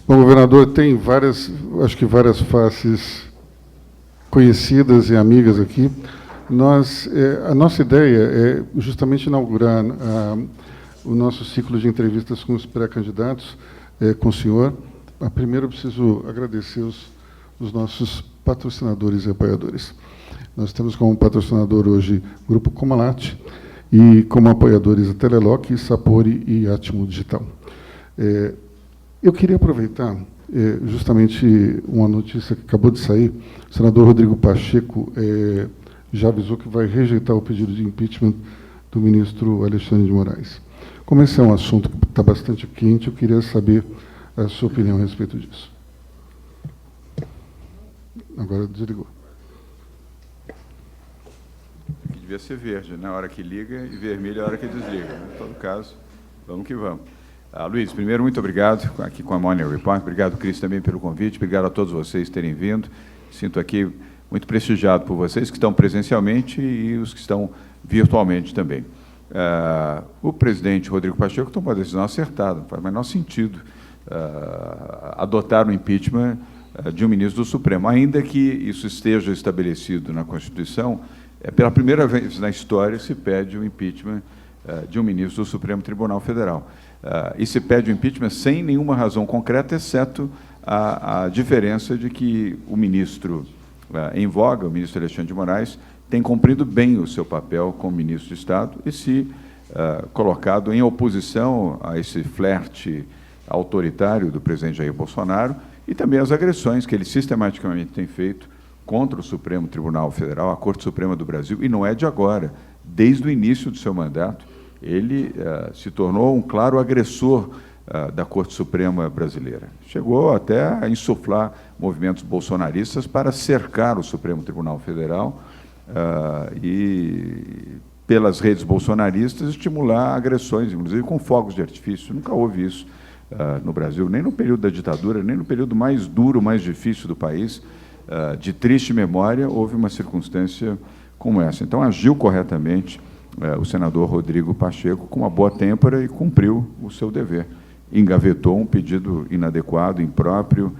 Bom, governador, tem várias, acho que várias faces conhecidas e amigas aqui. A nossa ideia é justamente inaugurar o nosso ciclo de entrevistas com os pré-candidatos, com o senhor. Primeiro, eu preciso agradecer os nossos patrocinadores e apoiadores. Nós temos como patrocinador hoje o Grupo Comalate e como apoiadores a Teleloc, Sapori e Atmo Digital. Eu queria aproveitar justamente uma notícia que acabou de sair. O senador Rodrigo Pacheco já avisou que vai rejeitar o pedido de impeachment do ministro Alexandre de Moraes. Como esse é um assunto que está bastante quente, eu queria saber a sua opinião a respeito disso. Agora desligou. Aqui devia ser verde, na hora que liga, e vermelho a hora que desliga. Em todo caso, vamos que vamos. Luiz, primeiro, muito obrigado aqui com a Morning Report. Obrigado, Cris, também pelo convite. Obrigado a todos vocês terem vindo. Sinto aqui muito prestigiado por vocês que estão presencialmente e os que estão virtualmente também. O presidente Rodrigo Pacheco tomou uma decisão acertada, não faz o menor sentido adotar o impeachment de um ministro do Supremo, ainda que isso esteja estabelecido na Constituição. Pela primeira vez na história se pede o impeachment de um ministro do Supremo Tribunal Federal. E se pede o impeachment sem nenhuma razão concreta, exceto a diferença de que o ministro em voga, o ministro Alexandre de Moraes, tem cumprido bem o seu papel como ministro de Estado e se colocado em oposição a esse flerte autoritário do presidente Jair Bolsonaro e também as agressões que ele sistematicamente tem feito contra o Supremo Tribunal Federal, a Corte Suprema do Brasil, e não é de agora. Desde o início do seu mandato, ele se tornou um claro agressor da Corte Suprema brasileira. Chegou até a insuflar movimentos bolsonaristas para cercar o Supremo Tribunal Federal e, pelas redes bolsonaristas, estimular agressões, inclusive com fogos de artifício. Nunca houve isso no Brasil, nem no período da ditadura, nem no período mais duro, mais difícil do país. De triste memória, houve uma circunstância como essa. Então, agiu corretamente o senador Rodrigo Pacheco com uma boa têmpera e cumpriu o seu dever. Engavetou um pedido inadequado, impróprio,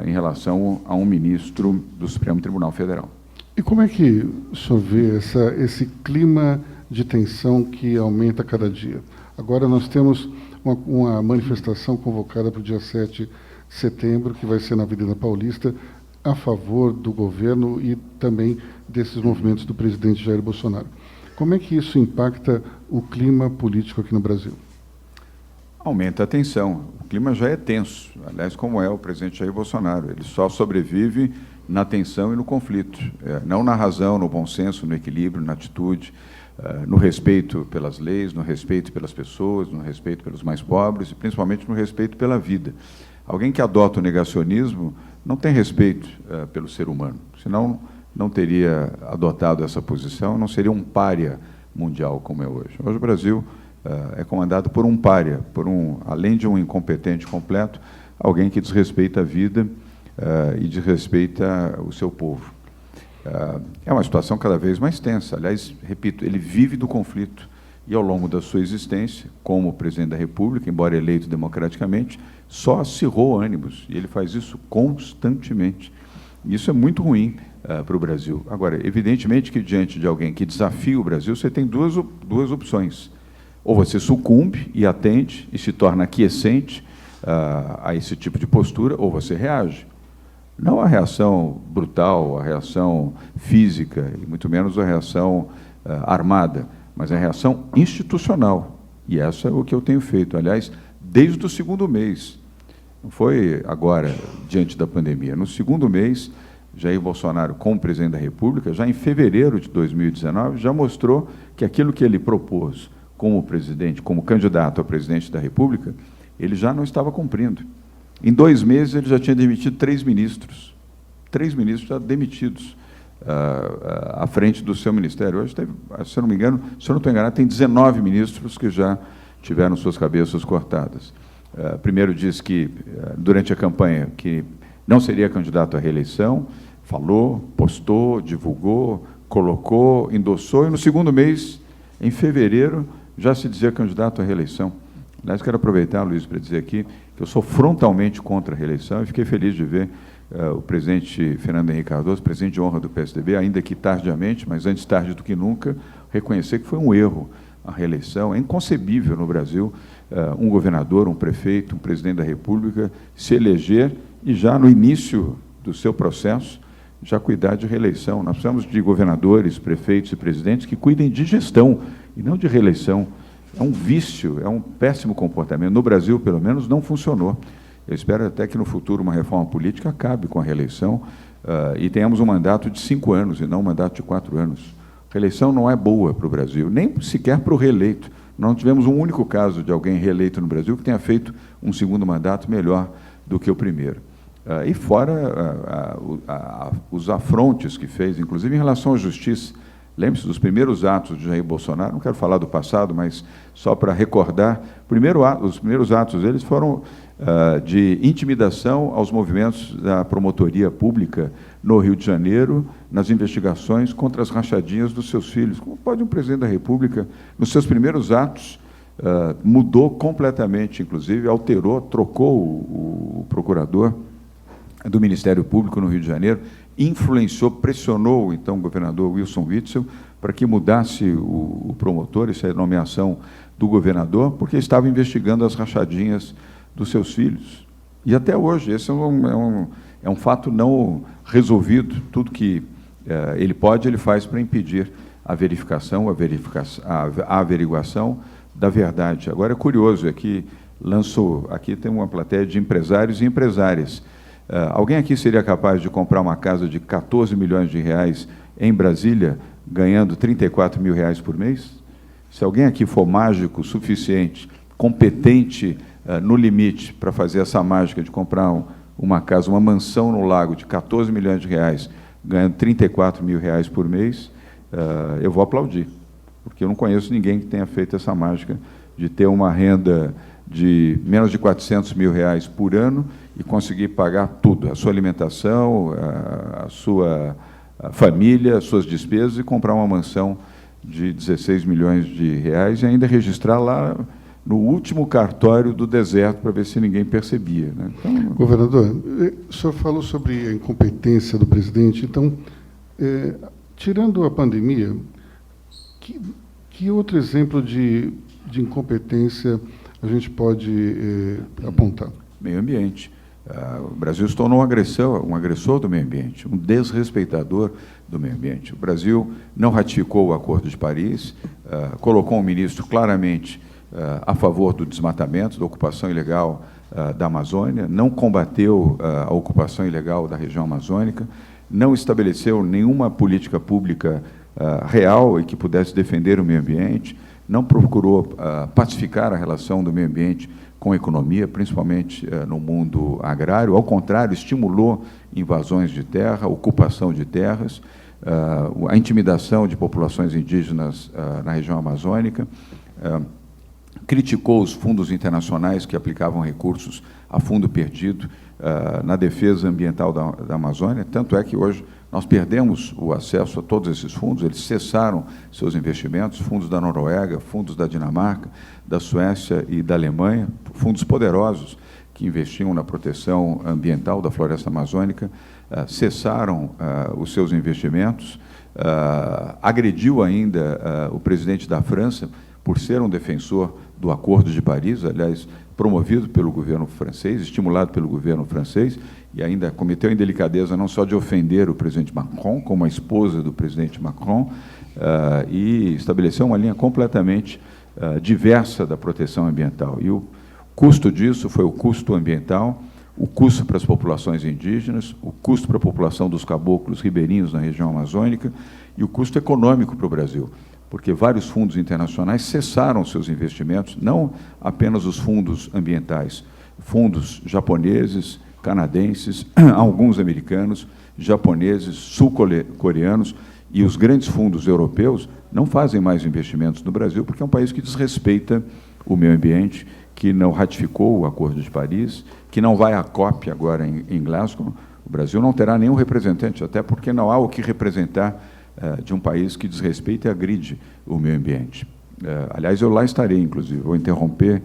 em relação a um ministro do Supremo Tribunal Federal. E como é que o senhor vê esse clima de tensão que aumenta cada dia? Agora nós temos uma manifestação convocada para o dia 7 de setembro, que vai ser na Avenida Paulista, a favor do governo e também desses movimentos do presidente Jair Bolsonaro. Como é que isso impacta o clima político aqui no Brasil? Aumenta a tensão. O clima já é tenso, aliás, como é o presidente Jair Bolsonaro. Ele só sobrevive na tensão e no conflito, não na razão, no bom senso, no equilíbrio, na atitude, no respeito pelas leis, no respeito pelas pessoas, no respeito pelos mais pobres e, principalmente, no respeito pela vida. Alguém que adota o negacionismo não tem respeito pelo ser humano, senão não teria adotado essa posição, não seria um pária mundial como é hoje. Hoje o Brasil é comandado por um pária, além de um incompetente completo, alguém que desrespeita a vida e desrespeita o seu povo. É uma situação cada vez mais tensa. Aliás, repito, ele vive do conflito e, ao longo da sua existência, como presidente da República, embora eleito democraticamente, só acirrou ânimos, e ele faz isso constantemente. E isso é muito ruim para o Brasil. Agora, evidentemente que, diante de alguém que desafia o Brasil, você tem duas opções. Ou você sucumbe e atende e se torna aquiescente a esse tipo de postura, ou você reage. Não a reação brutal, a reação física, e muito menos a reação armada, mas a reação institucional. E essa é o que eu tenho feito, aliás, desde o segundo mês. Não foi agora, diante da pandemia. No segundo mês, Jair Bolsonaro, como presidente da República, já em fevereiro de 2019, já mostrou que aquilo que ele propôs como presidente, como candidato a presidente da República, ele já não estava cumprindo. Em 2 meses, ele já tinha demitido 3 ministros. 3 ministros já demitidos à frente do seu ministério. Hoje, se eu não me engano, se eu não estou enganado, tem 19 ministros que já tiveram suas cabeças cortadas. Primeiro disse que, durante a campanha, que não seria candidato à reeleição, falou, postou, divulgou, colocou, endossou, e no segundo mês, em fevereiro, já se dizia candidato à reeleição. Aliás, quero aproveitar, Luiz, para dizer aqui que eu sou frontalmente contra a reeleição e fiquei feliz de ver o presidente Fernando Henrique Cardoso, presidente de honra do PSDB, ainda que tardiamente, mas antes tarde do que nunca, reconhecer que foi um erro a reeleição. É inconcebível no Brasil um governador, um prefeito, um presidente da República se eleger e já no início do seu processo já cuidar de reeleição. Nós precisamos de governadores, prefeitos e presidentes que cuidem de gestão e não de reeleição. É um vício, é um péssimo comportamento. No Brasil, pelo menos, não funcionou. Eu espero até que no futuro uma reforma política acabe com a reeleição e tenhamos um mandato de 5 anos e não um mandato de 4 anos. A reeleição não é boa para o Brasil, nem sequer para o reeleito. Nós não tivemos um único caso de alguém reeleito no Brasil que tenha feito um segundo mandato melhor do que o primeiro. E fora os afrontes que fez, inclusive em relação à justiça. Lembre-se dos primeiros atos de Jair Bolsonaro, não quero falar do passado, mas só para recordar, os primeiros atos deles foram de intimidação aos movimentos da promotoria pública no Rio de Janeiro, nas investigações contra as rachadinhas dos seus filhos. Como pode um presidente da República, nos seus primeiros atos, mudou completamente, inclusive, alterou, trocou o procurador do Ministério Público no Rio de Janeiro, influenciou, pressionou, então, o governador Wilson Witzel para que mudasse o promotor, isso é a nomeação do governador, porque estava investigando as rachadinhas dos seus filhos. E até hoje, esse é um fato não resolvido. Tudo que ele pode, ele faz para impedir a verificação, a averiguação da verdade. Agora, é curioso, aqui tem uma plateia de empresários e empresárias. Alguém aqui seria capaz de comprar uma casa de 14 milhões de reais em Brasília, ganhando 34 mil reais por mês? Se alguém aqui for mágico o suficiente, competente no limite para fazer essa mágica de comprar uma casa, uma mansão no lago de 14 milhões de reais, ganhando 34 mil reais por mês, eu vou aplaudir, porque eu não conheço ninguém que tenha feito essa mágica de ter uma renda de menos de 400 mil reais por ano e conseguir pagar tudo, a sua alimentação, a sua família, as suas despesas, e comprar uma mansão de 16 milhões de reais e ainda registrar lá no último cartório do deserto para ver se ninguém percebia, né? Então, governador, o senhor falou sobre a incompetência do presidente. Então, tirando a pandemia, que outro exemplo de incompetência a gente pode apontar? Meio ambiente. O Brasil se tornou um agressor do meio ambiente, um desrespeitador do meio ambiente. O Brasil não ratificou o Acordo de Paris, colocou um ministro claramente a favor do desmatamento, da ocupação ilegal da Amazônia, não combateu a ocupação ilegal da região amazônica, não estabeleceu nenhuma política pública real e que pudesse defender o meio ambiente, não procurou pacificar a relação do meio ambiente com a economia, principalmente no mundo agrário. Ao contrário, estimulou invasões de terra, ocupação de terras, a intimidação de populações indígenas na região amazônica, criticou os fundos internacionais que aplicavam recursos a fundo perdido na defesa ambiental da Amazônia. Tanto é que hoje nós perdemos o acesso a todos esses fundos, eles cessaram seus investimentos, fundos da Noruega, fundos da Dinamarca, da Suécia e da Alemanha, fundos poderosos que investiam na proteção ambiental da floresta amazônica, cessaram os seus investimentos, agrediu ainda o presidente da França por ser um defensor do Acordo de Paris, aliás, promovido pelo governo francês, estimulado pelo governo francês, e ainda cometeu a indelicadeza não só de ofender o presidente Macron, como a esposa do presidente Macron, e estabeleceu uma linha completamente diversa da proteção ambiental. E o custo disso foi o custo ambiental, o custo para as populações indígenas, o custo para a população dos caboclos ribeirinhos na região amazônica e o custo econômico para o Brasil, porque vários fundos internacionais cessaram seus investimentos, não apenas os fundos ambientais, fundos japoneses, canadenses, alguns americanos, japoneses, sul-coreanos, e os grandes fundos europeus não fazem mais investimentos no Brasil, porque é um país que desrespeita o meio ambiente, que não ratificou o Acordo de Paris, que não vai à COP agora em Glasgow. O Brasil não terá nenhum representante, até porque não há o que representar de um país que desrespeita e agride o meio ambiente. Aliás, eu lá estarei, inclusive. Vou interromper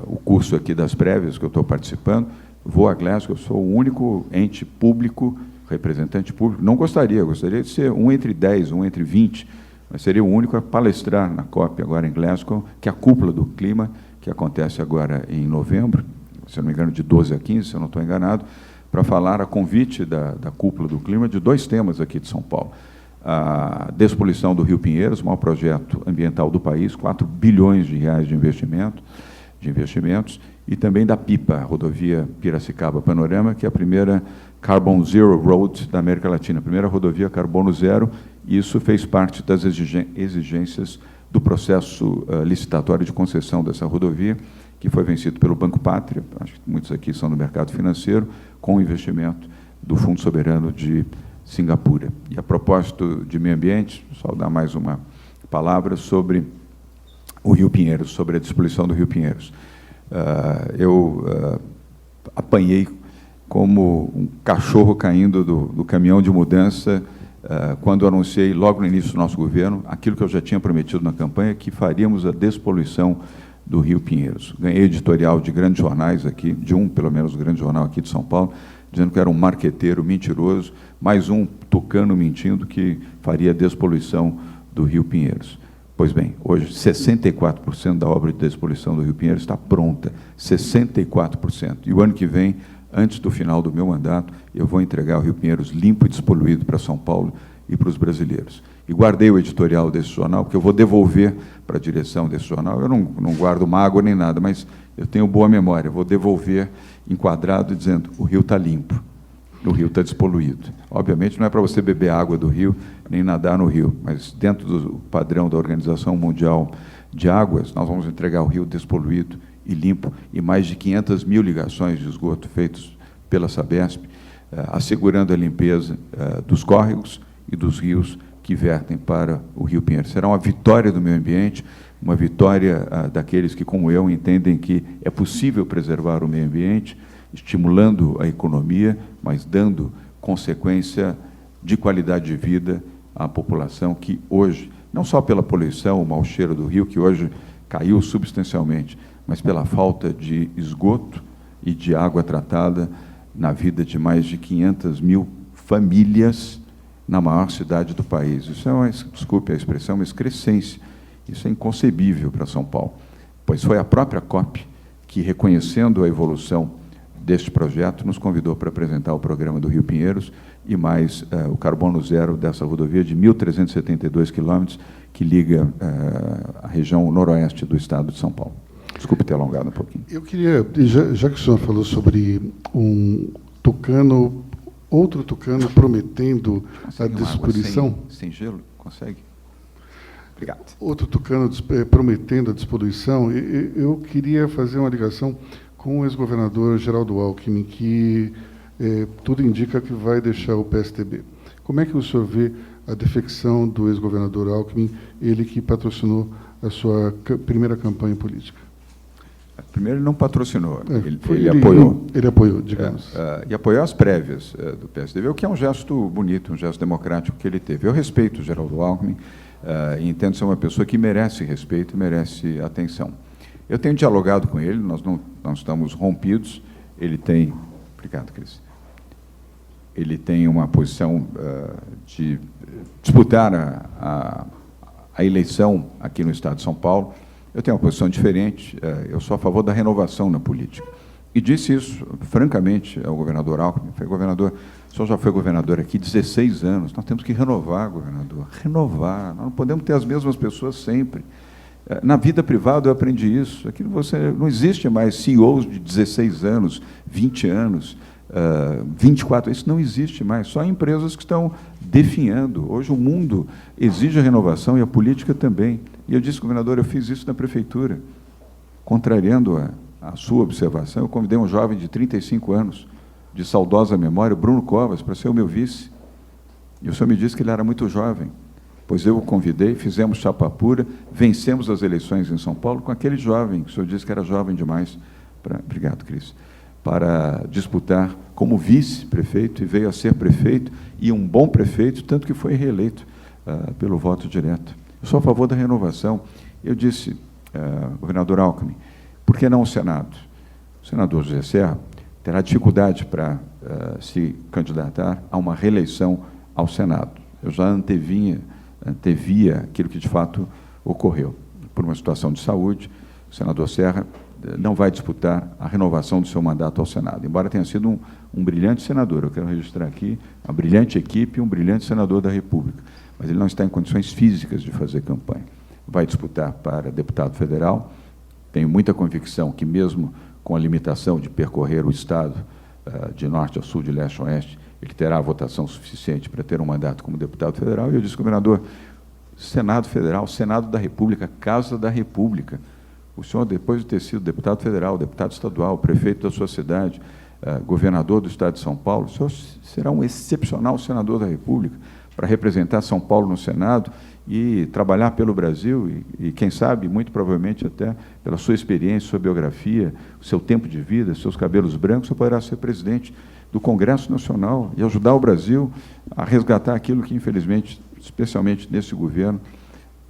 o curso aqui das prévias que eu estou participando, vou a Glasgow, eu sou o único ente público, representante público, não gostaria de ser um entre 10, um entre 20, mas seria o único a palestrar na COP agora em Glasgow, que é a cúpula do clima, que acontece agora em novembro, se não me engano, de 12 a 15, se eu não estou enganado, para falar a convite da cúpula do clima de 2 temas aqui de São Paulo. A despoluição do Rio Pinheiros, o maior projeto ambiental do país, 4 bilhões de reais de investimentos, e também da PIPA, a rodovia Piracicaba-Panorama, que é a primeira Carbon Zero Road da América Latina, a primeira rodovia carbono zero, e isso fez parte das exigências do processo licitatório de concessão dessa rodovia, que foi vencido pelo Banco Pátria, acho que muitos aqui são do mercado financeiro, com o investimento do Fundo Soberano de Singapura. E a propósito de meio ambiente, só dar mais uma palavra sobre o Rio Pinheiros, sobre a despoluição do Rio Pinheiros. Eu apanhei como um cachorro caindo do caminhão de mudança quando anunciei, logo no início do nosso governo, aquilo que eu já tinha prometido na campanha, que faríamos a despoluição do Rio Pinheiros. Ganhei editorial de grandes jornais aqui, de pelo menos, grande jornal aqui de São Paulo, dizendo que era um marqueteiro mentiroso, mais um tucano mentindo que faria a despoluição do Rio Pinheiros. Pois bem, hoje 64% da obra de despoluição do Rio Pinheiros está pronta, 64%. E o ano que vem, antes do final do meu mandato, eu vou entregar o Rio Pinheiros limpo e despoluído para São Paulo e para os brasileiros. E guardei o editorial desse jornal, porque eu vou devolver para a direção desse jornal. Eu não guardo mágoa nem nada, mas eu tenho boa memória. Eu vou devolver enquadrado, dizendo: o rio está limpo, o rio está despoluído. Obviamente, não é para você beber água do rio, nem nadar no rio, mas dentro do padrão da Organização Mundial de Águas, nós vamos entregar o rio despoluído e limpo, e mais de 500 mil ligações de esgoto feitas pela Sabesp, assegurando a limpeza dos córregos e dos rios que vertem para o Rio Pinheiros. Será uma vitória do meio ambiente, uma vitória daqueles que, como eu, entendem que é possível preservar o meio ambiente, estimulando a economia, mas dando consequência de qualidade de vida à população que hoje, não só pela poluição, o mau cheiro do rio, que hoje caiu substancialmente, mas pela falta de esgoto e de água tratada na vida de mais de 500 mil famílias na maior cidade do país. Isso é desculpe a expressão, uma excrescência. Isso é inconcebível para São Paulo, pois foi a própria COP que, reconhecendo a evolução deste projeto, nos convidou para apresentar o programa do Rio Pinheiros e mais o carbono zero dessa rodovia de 1.372 quilômetros que liga a região noroeste do estado de São Paulo. Desculpe ter alongado um pouquinho. Eu queria, já que o senhor falou sobre outro tucano prometendo a despoluição... Sem gelo? Consegue? Obrigado. Outro tucano prometendo a despoluição, eu queria fazer uma ligação com o ex-governador Geraldo Alckmin, que tudo indica que vai deixar o PSDB. Como é que o senhor vê a defecção do ex-governador Alckmin, ele que patrocinou a sua primeira campanha política? Primeiro, ele não patrocinou, ele apoiou. Ele apoiou, digamos. E apoiou as prévias do PSDB, o que é um gesto bonito, um gesto democrático que ele teve. Eu respeito o Geraldo Alckmin e entendo ser uma pessoa que merece respeito e merece atenção. Eu tenho dialogado com ele, nós não estamos rompidos, ele tem... Obrigado, Cris. Ele tem uma posição de disputar a eleição aqui no Estado de São Paulo. Eu tenho uma posição diferente, eu sou a favor da renovação na política. E disse isso, francamente, ao governador Alckmin. Foi governador, o senhor já foi governador aqui 16 anos, nós temos que renovar, governador, renovar. Nós não podemos ter as mesmas pessoas sempre. Na vida privada eu aprendi isso, aqui não existe mais CEOs de 16 anos, 20 anos, 24, isso não existe mais, só empresas que estão definhando. Hoje o mundo exige a renovação e a política também. E eu disse, governador, eu fiz isso na prefeitura, contrariando a sua observação. Eu convidei um jovem de 35 anos, de saudosa memória, Bruno Covas, para ser o meu vice. E o senhor me disse que ele era muito jovem, pois eu o convidei, fizemos chapa pura, vencemos as eleições em São Paulo com aquele jovem, que o senhor disse que era jovem demais, obrigado, Cris, para disputar como vice-prefeito, e veio a ser prefeito, e um bom prefeito, tanto que foi reeleito pelo voto direto. Eu sou a favor da renovação. Eu disse, governador Alckmin, Por que não o Senado? O senador José Serra terá dificuldade para se candidatar a uma reeleição ao Senado. Eu já antevia aquilo que, de fato, ocorreu. Por uma situação de saúde, o senador Serra não vai disputar a renovação do seu mandato ao Senado, embora tenha sido um brilhante senador. Eu quero registrar aqui uma brilhante equipe e um brilhante senador da República, mas ele não está em condições físicas de fazer campanha. Vai disputar para deputado federal. Tenho muita convicção que, mesmo com a limitação de percorrer o Estado de norte a sul, de leste a oeste, ele terá a votação suficiente para ter um mandato como deputado federal. E eu disse, governador, Senado Federal, Senado da República, Casa da República. O senhor, depois de ter sido deputado federal, deputado estadual, prefeito da sua cidade, governador do Estado de São Paulo, o senhor será um excepcional senador da República para representar São Paulo no Senado e trabalhar pelo Brasil e, quem sabe, muito provavelmente até pela sua experiência, sua biografia, o seu tempo de vida, seus cabelos brancos, você poderá ser presidente do Congresso Nacional e ajudar o Brasil a resgatar aquilo que, infelizmente, especialmente nesse governo,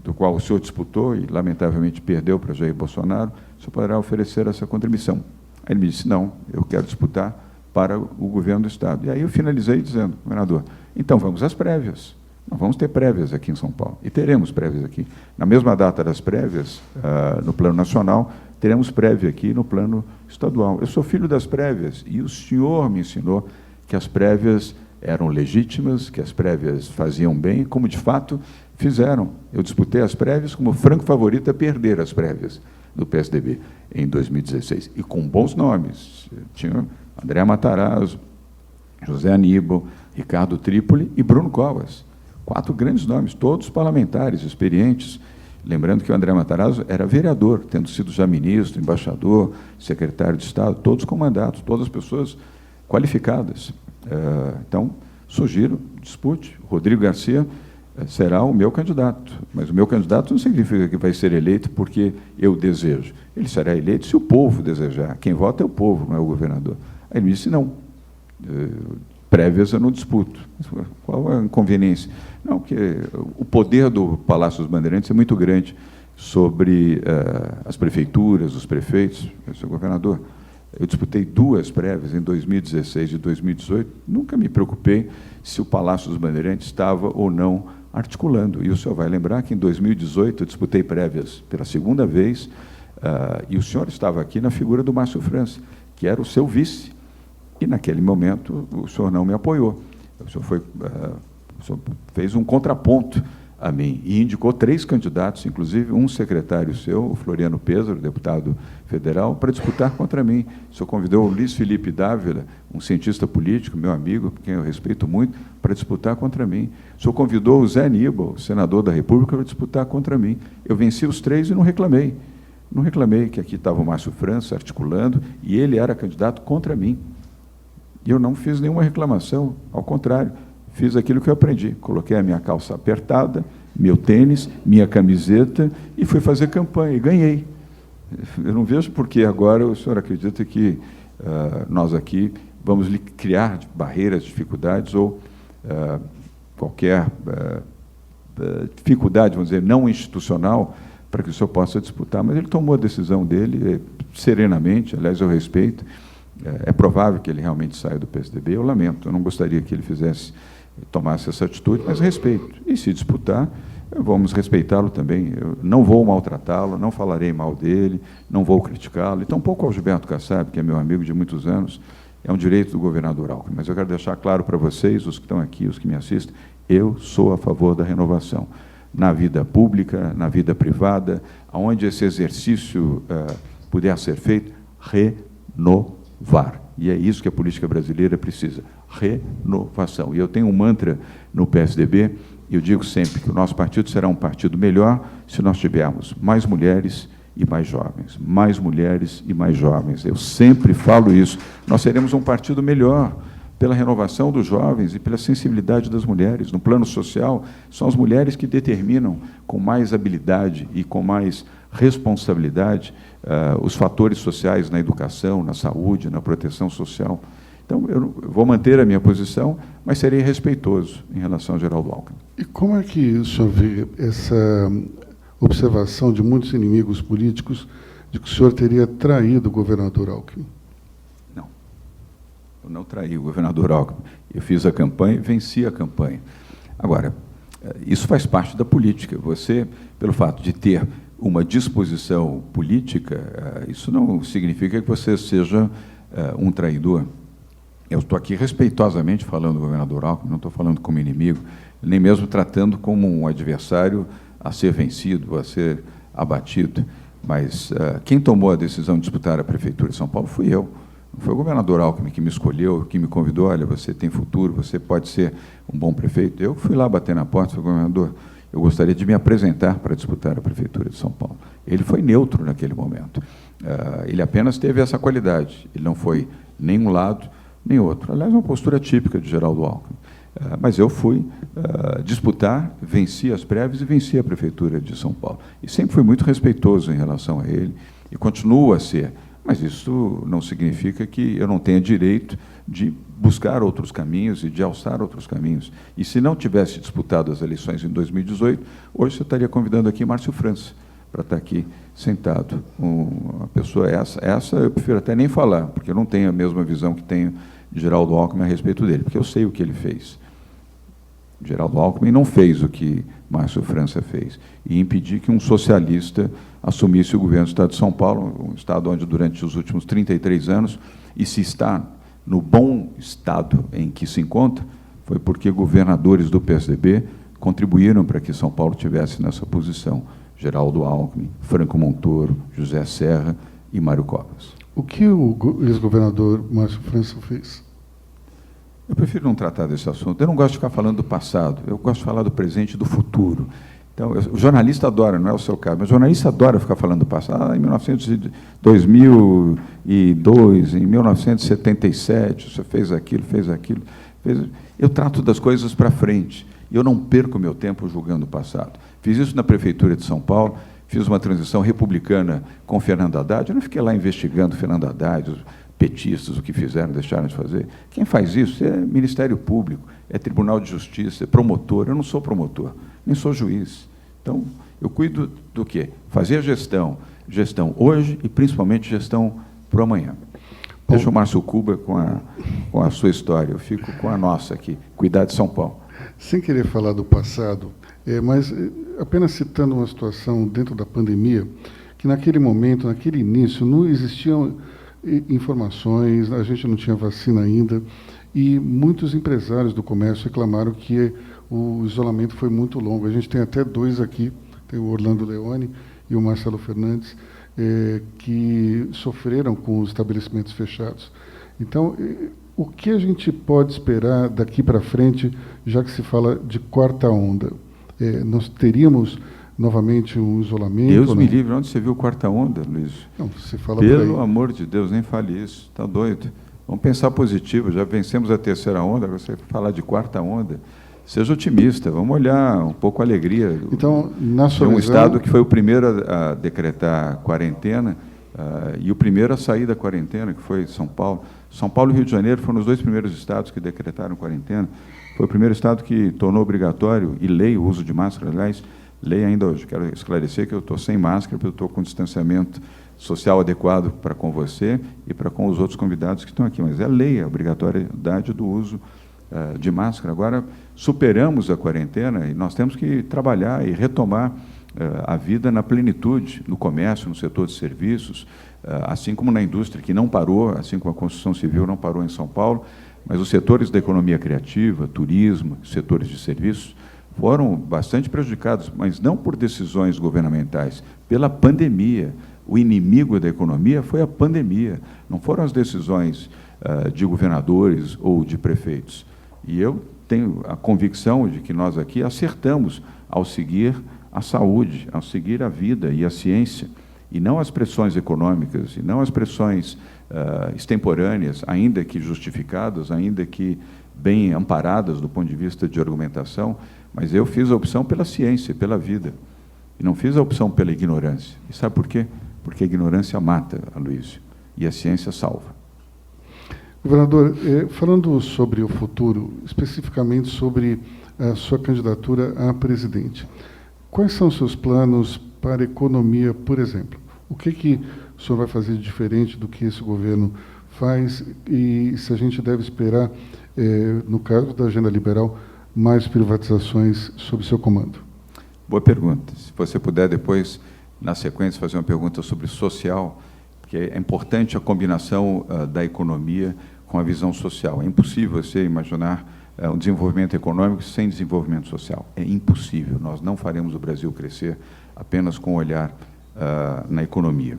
do qual o senhor disputou e, lamentavelmente, perdeu para Jair Bolsonaro, o senhor poderá oferecer essa contribuição. Aí ele me disse, não, eu quero disputar para o governo do Estado. E aí eu finalizei dizendo, governador, então vamos às prévias. Nós vamos ter prévias aqui em São Paulo, e teremos prévias aqui. Na mesma data das prévias, no plano nacional, teremos prévia aqui no plano estadual. Eu sou filho das prévias, e o senhor me ensinou que as prévias eram legítimas, que as prévias faziam bem, como de fato fizeram. Eu disputei as prévias como franco favorito a perder as prévias do PSDB em 2016, e com bons nomes. Tinha André Matarazzo, José Aníbal, Ricardo Trípoli e Bruno Covas. 4 grandes nomes, todos parlamentares, experientes. Lembrando que o André Matarazzo era vereador, tendo sido já ministro, embaixador, secretário de Estado, todos com mandatos, todas pessoas qualificadas. Então, sugiro, dispute. Rodrigo Garcia será o meu candidato, mas o meu candidato não significa que vai ser eleito porque eu desejo. Ele será eleito se o povo desejar. Quem vota é o povo, não é o governador. Aí ele me disse, não, prévias eu não disputo. Qual a inconveniência? Não, porque o poder do Palácio dos Bandeirantes é muito grande sobre as prefeituras, os prefeitos. Senhor governador, eu disputei 2 prévias em 2016 e 2018, nunca me preocupei se o Palácio dos Bandeirantes estava ou não articulando. E o senhor vai lembrar que em 2018 eu disputei prévias pela 2ª vez, e o senhor estava aqui na figura do Márcio França, que era o seu vice, e naquele momento o senhor não me apoiou. O senhor fez um contraponto a mim e indicou 3 candidatos, inclusive um secretário seu, o Floriano Pêsaro, deputado federal, para disputar contra mim. O senhor convidou o Luiz Felipe Dávila, um cientista político, meu amigo, quem eu respeito muito, para disputar contra mim. O senhor convidou o Zé Aníbal, senador da República, para disputar contra mim. Eu venci os 3 e não reclamei. Não reclamei que aqui estava o Márcio França articulando e ele era candidato contra mim. E eu não fiz nenhuma reclamação, ao contrário, fiz aquilo que eu aprendi. Coloquei a minha calça apertada, meu tênis, minha camiseta e fui fazer campanha, e ganhei. Eu não vejo por que agora o senhor acredita que nós aqui vamos lhe criar barreiras, dificuldades ou qualquer dificuldade, vamos dizer, não institucional, para que o senhor possa disputar. Mas ele tomou a decisão dele serenamente, aliás, eu respeito. É provável que ele realmente saia do PSDB, eu lamento, eu não gostaria que ele tomasse essa atitude, mas respeito. E se disputar, vamos respeitá-lo também. Eu não vou maltratá-lo, não falarei mal dele, não vou criticá-lo. E tampouco ao Gilberto Kassab, que é meu amigo de muitos anos, é um direito do governador Alckmin. Mas eu quero deixar claro para vocês, os que estão aqui, os que me assistem, eu sou a favor da renovação. Na vida pública, na vida privada, onde esse exercício puder ser feito, renovar. E é isso que a política brasileira precisa, renovação. E eu tenho um mantra no PSDB, eu digo sempre que o nosso partido será um partido melhor se nós tivermos mais mulheres e mais jovens. Mais mulheres e mais jovens. Eu sempre falo isso. Nós seremos um partido melhor pela renovação dos jovens e pela sensibilidade das mulheres. No plano social, são as mulheres que determinam com mais habilidade e com mais responsabilidade os fatores sociais na educação, na saúde, na proteção social. Então, eu vou manter a minha posição, mas serei respeitoso em relação ao Geraldo Alckmin. E como é que o senhor vê essa observação de muitos inimigos políticos de que o senhor teria traído o governador Alckmin. Não. Eu não traí o governador Alckmin. Eu fiz a campanha e venci a campanha. Agora, isso faz parte da política. Você, pelo fato de ter uma disposição política, isso não significa que você seja um traidor. Eu estou aqui respeitosamente falando do governador Alckmin, não estou falando como inimigo, nem mesmo tratando como um adversário a ser vencido, a ser abatido. Mas quem tomou a decisão de disputar a Prefeitura de São Paulo fui eu. Não foi o governador Alckmin que me escolheu, que me convidou, olha, você tem futuro, você pode ser um bom prefeito. Eu fui lá bater na porta e falei, governador, eu gostaria de me apresentar para disputar a Prefeitura de São Paulo. Ele foi neutro naquele momento. Ele apenas teve essa qualidade. Ele não foi nem um lado, nem outro. Aliás, uma postura típica de Geraldo Alckmin. Mas eu fui disputar, venci as prévias e venci a Prefeitura de São Paulo. E sempre fui muito respeitoso em relação a ele, e continuo a ser. Mas isso não significa que eu não tenha direito de buscar outros caminhos e de alçar outros caminhos. E se não tivesse disputado as eleições em 2018, hoje você estaria convidando aqui Márcio França para estar aqui sentado. Uma pessoa essa eu prefiro até nem falar, porque eu não tenho a mesma visão que tenho de Geraldo Alckmin a respeito dele, porque eu sei o que ele fez. Geraldo Alckmin não fez o que Márcio França fez, e impedir que um socialista assumisse o governo do Estado de São Paulo, um Estado onde, durante os últimos 33 anos, e se está no bom estado em que se encontra, foi porque governadores do PSDB contribuíram para que São Paulo tivesse nessa posição. Geraldo Alckmin, Franco Montoro, José Serra e Mário Covas. O que o ex-governador Márcio França fez? Eu prefiro não tratar desse assunto. Eu não gosto de ficar falando do passado, eu gosto de falar do presente e do futuro. Então, o jornalista adora, não é o seu caso, mas o jornalista adora ficar falando do passado. Em 2002, em 1977, você fez aquilo, fez aquilo. Eu trato das coisas para frente. Eu não perco meu tempo julgando o passado. Fiz isso na Prefeitura de São Paulo, fiz uma transição republicana com Fernando Haddad. Eu não fiquei lá investigando Fernando Haddad, os petistas, o que fizeram, deixaram de fazer. Quem faz isso é Ministério Público, é Tribunal de Justiça, é promotor. Eu não sou promotor, nem sou juiz. Então, eu cuido do quê? Fazer gestão hoje e, principalmente, gestão para o amanhã. Deixa o Márcio Cuba com a sua história, eu fico com a nossa aqui, cuidar de São Paulo. Sem querer falar do passado, mas apenas citando uma situação dentro da pandemia, que naquele momento, naquele início, não existiam informações, a gente não tinha vacina ainda, e muitos empresários do comércio reclamaram que o isolamento foi muito longo. A gente tem até dois aqui, tem o Orlando Leone e o Marcelo Fernandes, que sofreram com os estabelecimentos fechados. Então, o que a gente pode esperar daqui para frente, já que se fala de quarta onda? Nós teríamos novamente um isolamento? Deus me livre, onde você viu quarta onda, Luiz? Não, você fala Pelo amor de Deus, nem fale isso, está doido. Vamos pensar positivo, já vencemos a terceira onda, agora você falar de quarta onda. Seja otimista, vamos olhar um pouco a alegria. Então, na sua visão, estado visão, que foi o primeiro a decretar quarentena e o primeiro a sair da quarentena, que foi São Paulo. São Paulo e Rio de Janeiro foram os dois primeiros estados que decretaram quarentena. Foi o primeiro estado que tornou obrigatório e lei o uso de máscara. Aliás, lei ainda hoje. Quero esclarecer que eu estou sem máscara, porque eu estou com distanciamento social adequado para com você e para com os outros convidados que estão aqui. Mas é lei a obrigatoriedade do uso de máscara. Agora, superamos a quarentena e nós temos que trabalhar e retomar a vida na plenitude, no comércio, no setor de serviços, assim como na indústria, que não parou, assim como a construção civil não parou em São Paulo, mas os setores da economia criativa, turismo, setores de serviços, foram bastante prejudicados, mas não por decisões governamentais, pela pandemia. O inimigo da economia foi a pandemia, não foram as decisões de governadores ou de prefeitos. E eu tenho a convicção de que nós aqui acertamos ao seguir a saúde, ao seguir a vida e a ciência, e não as pressões econômicas, e não as pressões extemporâneas, ainda que justificadas, ainda que bem amparadas do ponto de vista de argumentação, mas eu fiz a opção pela ciência, pela vida, e não fiz a opção pela ignorância. E sabe por quê? Porque a ignorância mata, Aloysio, e a ciência salva. Governador, falando sobre o futuro, especificamente sobre a sua candidatura a presidente, quais são os seus planos para a economia, por exemplo? O que o senhor vai fazer de diferente do que esse governo faz e se a gente deve esperar, no caso da agenda liberal, mais privatizações sob seu comando? Boa pergunta. Se você puder depois, na sequência, fazer uma pergunta sobre social, porque é importante a combinação da economia com a visão social. É impossível você imaginar um desenvolvimento econômico sem desenvolvimento social. É impossível. Nós não faremos o Brasil crescer apenas com o olhar na economia.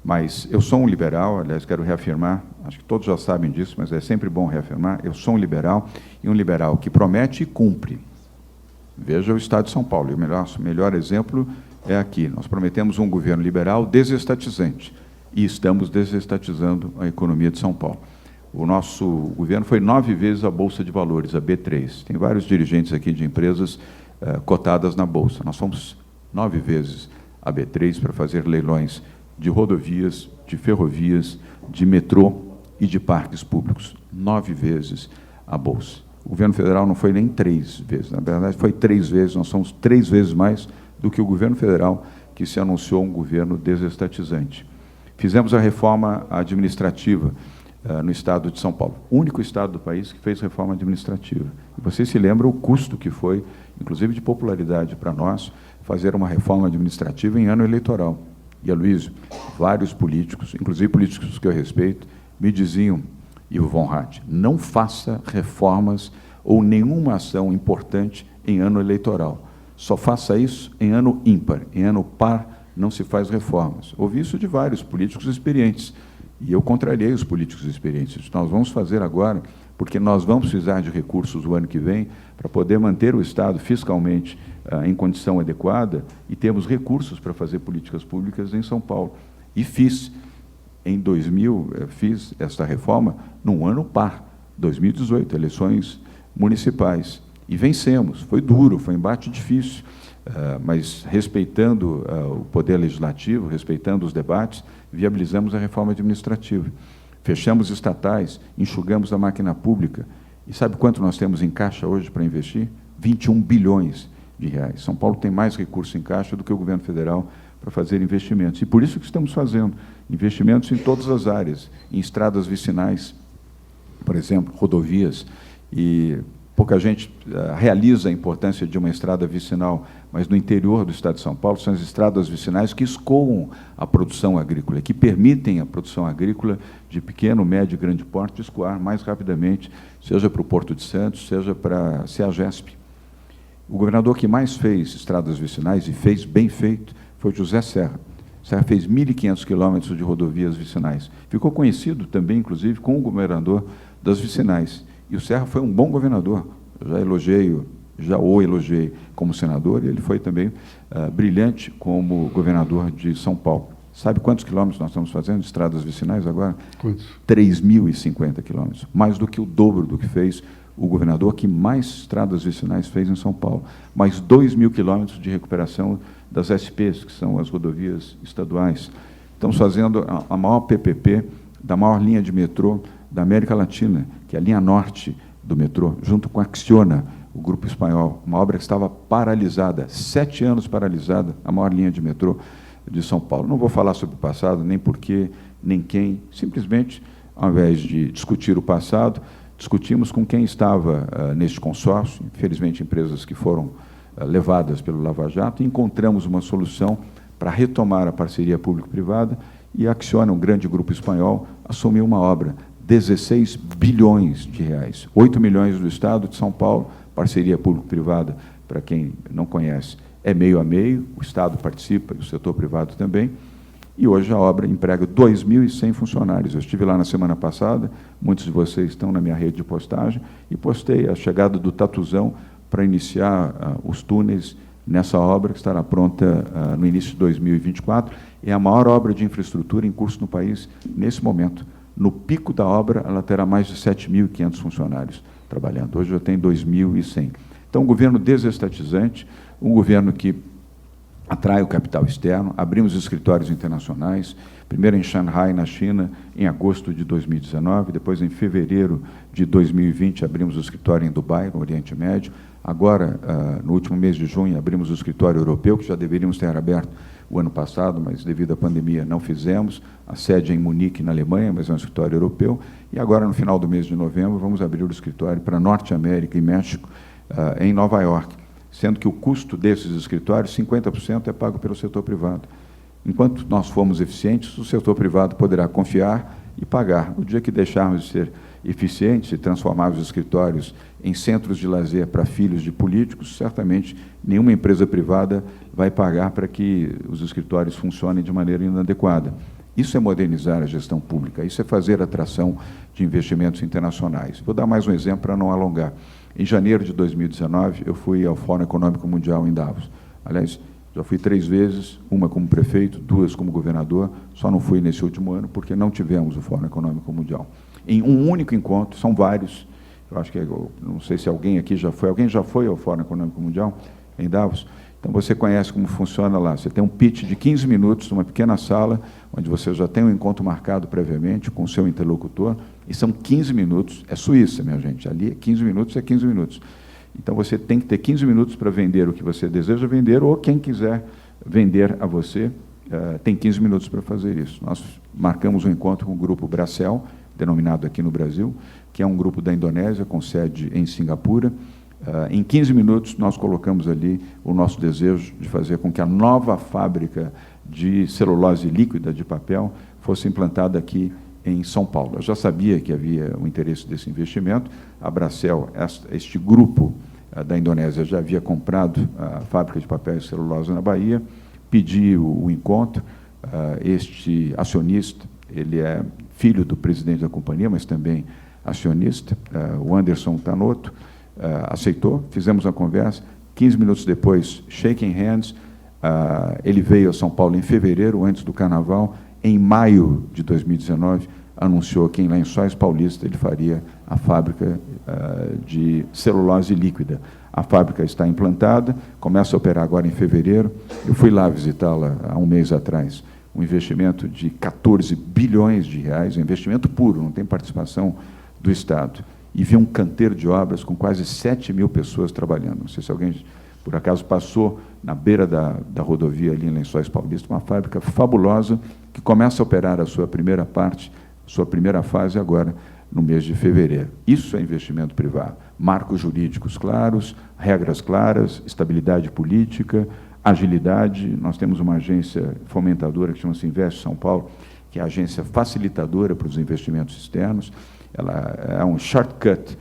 Mas eu sou um liberal, aliás, quero reafirmar, acho que todos já sabem disso, mas é sempre bom reafirmar, eu sou um liberal, e um liberal que promete e cumpre. Veja o Estado de São Paulo, e o melhor exemplo é aqui. Nós prometemos um governo liberal desestatizante, e estamos desestatizando a economia de São Paulo. O nosso governo foi 9 vezes a Bolsa de Valores, a B3. Tem vários dirigentes aqui de empresas cotadas na Bolsa. Nós fomos 9 vezes a B3 para fazer leilões de rodovias, de ferrovias, de metrô e de parques públicos. 9 vezes a Bolsa. O governo federal não foi nem 3 vezes, na verdade foi 3 vezes, nós somos 3 vezes mais do que o governo federal, que se anunciou um governo desestatizante. Fizemos a reforma administrativa no estado de São Paulo, o único estado do país que fez reforma administrativa. E você se lembra o custo que foi, inclusive de popularidade para nós, fazer uma reforma administrativa em ano eleitoral. E, Aloysio, vários políticos, inclusive políticos que eu respeito, me diziam, Ivo von Rath, não faça reformas ou nenhuma ação importante em ano eleitoral. Só faça isso em ano ímpar. Em ano par, não se faz reformas. Ouvi isso de vários políticos experientes. E eu contrariei os políticos experientes. Nós vamos fazer agora, porque nós vamos precisar de recursos o ano que vem para poder manter o Estado fiscalmente em condição adequada e temos recursos para fazer políticas públicas em São Paulo. E fiz, em 2000, fiz esta reforma num ano par, 2018, eleições municipais. E vencemos. Foi duro, foi um embate difícil, mas respeitando o poder legislativo, respeitando os debates, viabilizamos a reforma administrativa. Fechamos estatais, enxugamos a máquina pública. E sabe quanto nós temos em caixa hoje para investir? 21 bilhões de reais. São Paulo tem mais recursos em caixa do que o governo federal para fazer investimentos. E por isso que estamos fazendo investimentos em todas as áreas, em estradas vicinais, por exemplo, rodovias. E pouca gente realiza a importância de uma estrada vicinal, mas no interior do estado de São Paulo são as estradas vicinais que escoam a produção agrícola, que permitem a produção agrícola de pequeno, médio e grande porte escoar mais rapidamente, seja para o Porto de Santos, seja para a CEAGESP. O governador que mais fez estradas vicinais, e fez bem feito, foi José Serra. Serra fez 1.500 quilômetros de rodovias vicinais. Ficou conhecido também, inclusive, como o governador das vicinais. E o Serra foi um bom governador. Eu já o elogiei como senador, e ele foi também brilhante como governador de São Paulo. Sabe quantos quilômetros nós estamos fazendo de estradas vicinais agora? Quantos? 3.050 quilômetros, mais do que o dobro do que fez o governador que mais estradas vicinais fez em São Paulo. Mais 2.000 quilômetros de recuperação das SPs, que são as rodovias estaduais. Estamos fazendo a maior PPP da maior linha de metrô da América Latina, que é a linha norte do metrô, junto com a Acciona, o grupo espanhol, uma obra que estava paralisada, 7 anos paralisada, a maior linha de metrô de São Paulo. Não vou falar sobre o passado, nem porquê, nem quem, simplesmente, ao invés de discutir o passado, discutimos com quem estava neste consórcio, infelizmente empresas que foram levadas pelo Lava Jato, e encontramos uma solução para retomar a parceria público-privada, e a Acciona, um grande grupo espanhol, assumiu uma obra, 16 bilhões de reais, 8 milhões do Estado de São Paulo, parceria público-privada, para quem não conhece, é meio a meio, o Estado participa e o setor privado também, e hoje a obra emprega 2.100 funcionários. Eu estive lá na semana passada, muitos de vocês estão na minha rede de postagem, e postei a chegada do Tatuzão para iniciar os túneis nessa obra, que estará pronta no início de 2024. É a maior obra de infraestrutura em curso no país nesse momento. No pico da obra, ela terá mais de 7.500 funcionários trabalhando. Hoje já tem 2.100. Então, um governo desestatizante, um governo que atrai o capital externo, abrimos escritórios internacionais, primeiro em Xangai, na China, em agosto de 2019, depois em fevereiro de 2020 abrimos o escritório em Dubai, no Oriente Médio, agora, no último mês de junho, abrimos o escritório europeu, que já deveríamos ter aberto o ano passado, mas devido à pandemia não fizemos, a sede é em Munique, na Alemanha, mas é um escritório europeu, e agora, no final do mês de novembro, vamos abrir o escritório para Norte América e México, em Nova York, sendo que o custo desses escritórios, 50% é pago pelo setor privado. Enquanto nós formos eficientes, o setor privado poderá confiar e pagar. O dia que deixarmos de ser eficientes e transformarmos os escritórios em centros de lazer para filhos de políticos, certamente nenhuma empresa privada vai pagar para que os escritórios funcionem de maneira inadequada. Isso é modernizar a gestão pública, isso é fazer atração de investimentos internacionais. Vou dar mais um exemplo para não alongar. Em janeiro de 2019, eu fui ao Fórum Econômico Mundial em Davos. Aliás, já fui 3 vezes, uma como prefeito, 2 como governador, só não fui nesse último ano porque não tivemos o Fórum Econômico Mundial. Em um único encontro, são vários, eu acho que, não sei se alguém aqui já foi ao Fórum Econômico Mundial em Davos? Então, você conhece como funciona lá. Você tem um pitch de 15 minutos, numa pequena sala, onde você já tem um encontro marcado previamente com o seu interlocutor, e são 15 minutos, é Suíça, minha gente, ali 15 minutos é 15 minutos. Então, você tem que ter 15 minutos para vender o que você deseja vender, ou quem quiser vender a você, tem 15 minutos para fazer isso. Nós marcamos um encontro com o grupo Bracel, denominado aqui no Brasil, que é um grupo da Indonésia, com sede em Singapura. Em 15 minutos, nós colocamos ali o nosso desejo de fazer com que a nova fábrica de celulose líquida de papel fosse implantada aqui em São Paulo. Eu já sabia que havia o interesse desse investimento. A Bracel, este grupo da Indonésia, já havia comprado a fábrica de papel e celulose na Bahia, pedi o encontro. Este acionista, ele é filho do presidente da companhia, mas também acionista, o Anderson Tanoto, aceitou, fizemos a conversa, 15 minutos depois, shaking hands, ele veio a São Paulo em fevereiro, antes do Carnaval, em maio de 2019, anunciou que em Lençóis Paulista ele faria a fábrica de celulose líquida. A fábrica está implantada, começa a operar agora em fevereiro, eu fui lá visitá-la há um mês atrás, um investimento de 14 bilhões de reais, um investimento puro, não tem participação do Estado, e vi um canteiro de obras com quase 7 mil pessoas trabalhando. Não sei se alguém, por acaso, passou na beira da rodovia ali em Lençóis Paulista, uma fábrica fabulosa que começa a operar a sua primeira parte, sua primeira fase agora, no mês de fevereiro. Isso é investimento privado. Marcos jurídicos claros, regras claras, estabilidade política, agilidade. Nós temos uma agência fomentadora que chama-se Invest São Paulo, que é a agência facilitadora para os investimentos externos. Ela é um shortcut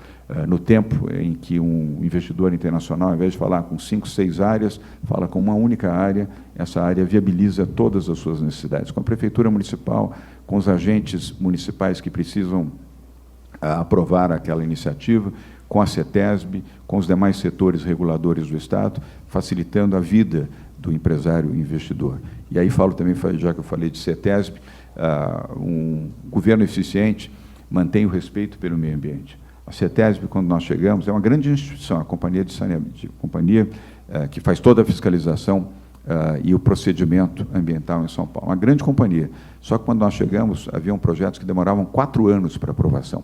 no tempo em que um investidor internacional, ao invés de falar com 5, 6 áreas, fala com uma única área, essa área viabiliza todas as suas necessidades. Com a Prefeitura Municipal, com os agentes municipais que precisam aprovar aquela iniciativa, com a CETESB, com os demais setores reguladores do Estado, facilitando a vida do empresário investidor. E aí falo também, já que eu falei de CETESB, um governo eficiente mantém o respeito pelo meio ambiente. A CETESB, quando nós chegamos, é uma grande instituição, a companhia de saneamento, que faz toda a fiscalização e o procedimento ambiental em São Paulo. Uma grande companhia. Só que quando nós chegamos, haviam projetos que demoravam 4 anos para aprovação.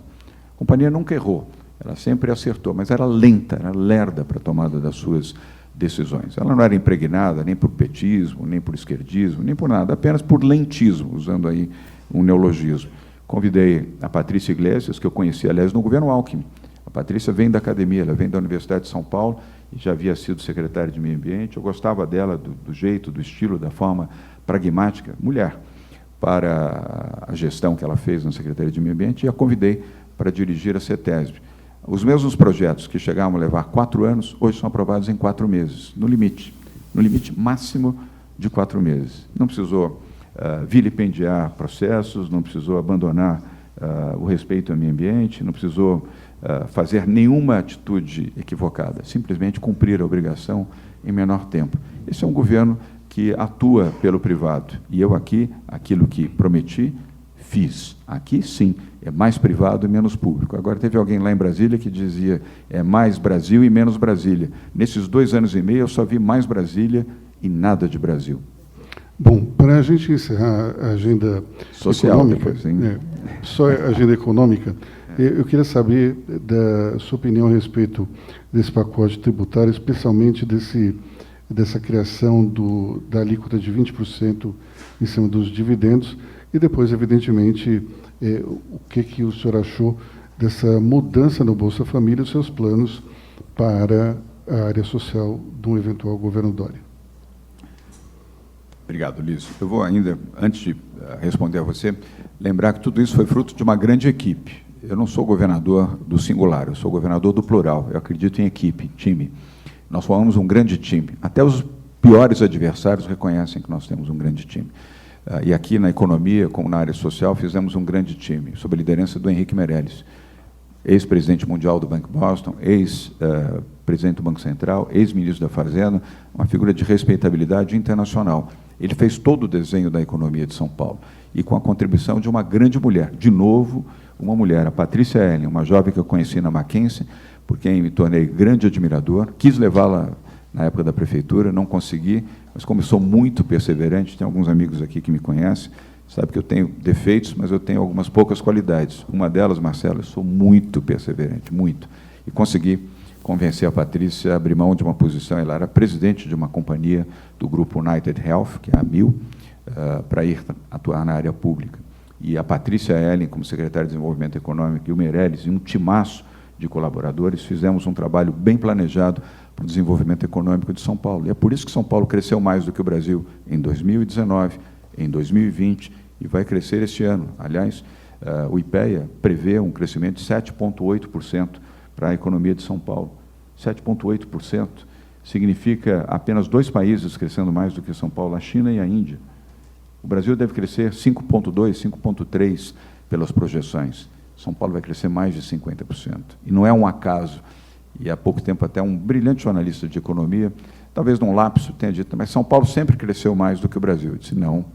A companhia nunca errou, ela sempre acertou, mas era lenta, era lerda para a tomada das suas decisões. Ela não era impregnada nem por petismo, nem por esquerdismo, nem por nada, apenas por lentismo, usando aí um neologismo. Convidei a Patrícia Iglesias, que eu conheci, aliás, no governo Alckmin. A Patrícia vem da academia, ela vem da Universidade de São Paulo, e já havia sido secretária de Meio Ambiente. Eu gostava dela, do jeito, do estilo, da forma pragmática, mulher, para a gestão que ela fez na Secretaria de Meio Ambiente, e a convidei para dirigir a CETESB. Os mesmos projetos que chegavam a levar 4 anos, hoje são aprovados em 4 meses, no limite máximo de 4 meses. Não precisou vilipendiar processos, não precisou abandonar o respeito ao meio ambiente, não precisou fazer nenhuma atitude equivocada, simplesmente cumprir a obrigação em menor tempo. Esse é um governo que atua pelo privado, e eu aqui, aquilo que prometi, fiz. Aqui, sim, é mais privado e menos público. Agora, teve alguém lá em Brasília que dizia é mais Brasil e menos Brasília. Nesses 2 anos e meio, eu só vi mais Brasília e e nada de Brasil. Bom, para a gente encerrar a agenda social, econômica, depois, só a agenda econômica, eu queria saber da sua opinião a respeito desse pacote tributário, especialmente dessa criação da alíquota de 20% em cima dos dividendos, e depois, evidentemente, o que o senhor achou dessa mudança no Bolsa Família e os seus planos para a área social de um eventual governo Dória. Obrigado, Luiz. Eu vou ainda, antes de responder a você, lembrar que tudo isso foi fruto de uma grande equipe. Eu não sou governador do singular, eu sou governador do plural. Eu acredito em equipe, time. Nós formamos um grande time. Até os piores adversários reconhecem que nós temos um grande time. E aqui na economia, como na área social, fizemos um grande time, sob a liderança do Henrique Meirelles, ex-presidente mundial do Banco Boston, ex-presidente do Banco Central, ex-ministro da Fazenda, uma figura de respeitabilidade internacional. Ele fez todo o desenho da economia de São Paulo, e com a contribuição de uma grande mulher, de novo, uma mulher, a Patrícia Ellen, uma jovem que eu conheci na Mackenzie, por quem me tornei grande admirador, quis levá-la na época da prefeitura, não consegui, mas como eu sou muito perseverante, tem alguns amigos aqui que me conhecem, sabe que eu tenho defeitos, mas eu tenho algumas poucas qualidades. Uma delas, Marcelo, eu sou muito perseverante, muito. E consegui convencer a Patrícia a abrir mão de uma posição, ela era presidente de uma companhia do grupo United Health, que é a Mil, para ir atuar na área pública. E a Patrícia Ellen, como secretária de Desenvolvimento Econômico, e o Meirelles, e um timaço de colaboradores, fizemos um trabalho bem planejado para o desenvolvimento econômico de São Paulo. E é por isso que São Paulo cresceu mais do que o Brasil em 2019, em 2020, e vai crescer este ano. Aliás, o IPEA prevê um crescimento de 7,8% para a economia de São Paulo. 7,8% significa apenas 2 países crescendo mais do que São Paulo, a China e a Índia. O Brasil deve crescer 5,2%, 5,3% pelas projeções. São Paulo vai crescer mais de 50%. E não é um acaso. E há pouco tempo até um brilhante jornalista de economia, talvez num lapso tenha dito, mas São Paulo sempre cresceu mais do que o Brasil. Eu disse, não,